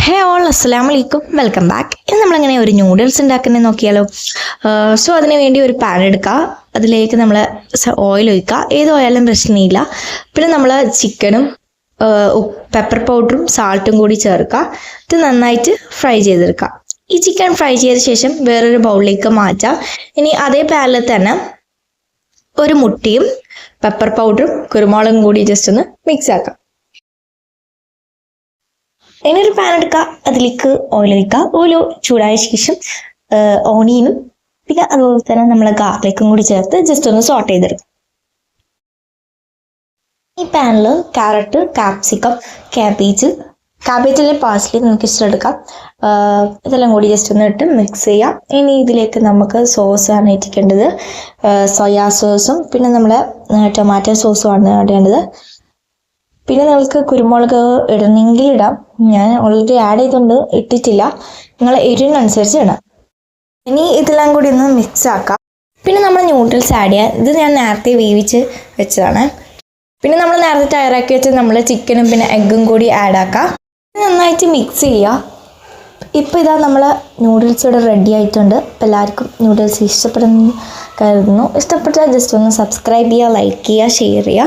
ഹേ all അസ്സലാമു അലൈക്കും welcome back. ഇന്ന് നമ്മളങ്ങനെ ഒരു നൂഡിൽസ് ഉണ്ടാക്കുന്നത് നോക്കിയാലോ. സോ അതിന് വേണ്ടി ഒരു പാൻ എടുക്കുക, അതിലേക്ക് നമ്മൾ ഓയിൽ ഒഴിക്കുക. ഏത് ഓയിലും പ്രശ്നമില്ല. പിന്നെ നമ്മൾ ചിക്കനും പെപ്പർ പൗഡറും സാൾട്ടും കൂടി ചേർക്കുക. ഇത് നന്നായിട്ട് ഫ്രൈ ചെയ്തെടുക്കുക. ഈ ചിക്കൻ ഫ്രൈ ചെയ്ത ശേഷം വേറൊരു ബൗളിലേക്ക് മാറ്റാം. ഇനി അതേ പാനിൽ തന്നെ ഒരു മുട്ടയും പെപ്പർ പൗഡറും കുരുമുളകും കൂടി ജസ്റ്റ് ഒന്ന് മിക്സ് ആക്കാം. ഇനി ഒരു പാൻ എടുക്കുക, അതിലേക്ക് ഓയിൽ ഒഴിക്കുക. ഓയിൽ ചൂടായ ശേഷം ഓണിയനും പിന്നെ അതുപോലെ തന്നെ നമ്മൾ ഗാർലിക്കും കൂടി ചേർത്ത് ജസ്റ്റ് ഒന്ന് സോട്ട് ചെയ്തെടുക്കും. ഈ പാനിൽ ക്യാരറ്റ്, കാപ്സിക്കം, ക്യാബേജിലെ പാഴ്സ്ലി നമുക്ക് ഇഷ്ടമെടുക്കാം. ഇതെല്ലാം കൂടി ജസ്റ്റ് ഒന്ന് ഇട്ട് മിക്സ് ചെയ്യാം. ഇനി ഇതിലേക്ക് നമുക്ക് സോസാണ് ഇരിക്കേണ്ടത്. സോയാ സോസും പിന്നെ നമ്മളെ ടൊമാറ്റോ സോസും ആണ് ഇടേണ്ടത്. പിന്നെ നിങ്ങൾക്ക് കുരുമുളക് ഇടണമെങ്കിൽ ഇടാം. ഞാൻ ഓൾറെഡി ആഡ് ചെയ്തുകൊണ്ട് ഇട്ടിട്ടില്ല. നിങ്ങൾ എരിവിനനുസരിച്ച് ഇടാം. ഇനി ഇതെല്ലാം കൂടി ഒന്ന് മിക്സ് ആക്കാം. പിന്നെ നമ്മൾ നൂഡിൽസ് ആഡ് ചെയ്യാം. ഇത് ഞാൻ നേരത്തെ വേവിച്ച് വെച്ചതാണ്. പിന്നെ നമ്മൾ നേരത്തെ തയ്യാറാക്കി വെച്ച് നമ്മൾ ചിക്കനും പിന്നെ എഗ്ഗും കൂടി ആഡ് ആക്കാം. നന്നായിട്ട് മിക്സ് ചെയ്യുക. ഇപ്പോൾ ഇതാ നമ്മൾ നൂഡിൽസ് ഇവിടെ റെഡി ആയിട്ടുണ്ട്. അപ്പോൾ എല്ലാവർക്കും നൂഡിൽസ് ഇഷ്ടപ്പെടുന്നു കരുതുന്നു. ഇഷ്ടപ്പെട്ടാൽ ജസ്റ്റ് ഒന്ന് സബ്സ്ക്രൈബ് ചെയ്യുക, ലൈക്ക് ചെയ്യുക, ഷെയർ ചെയ്യുക.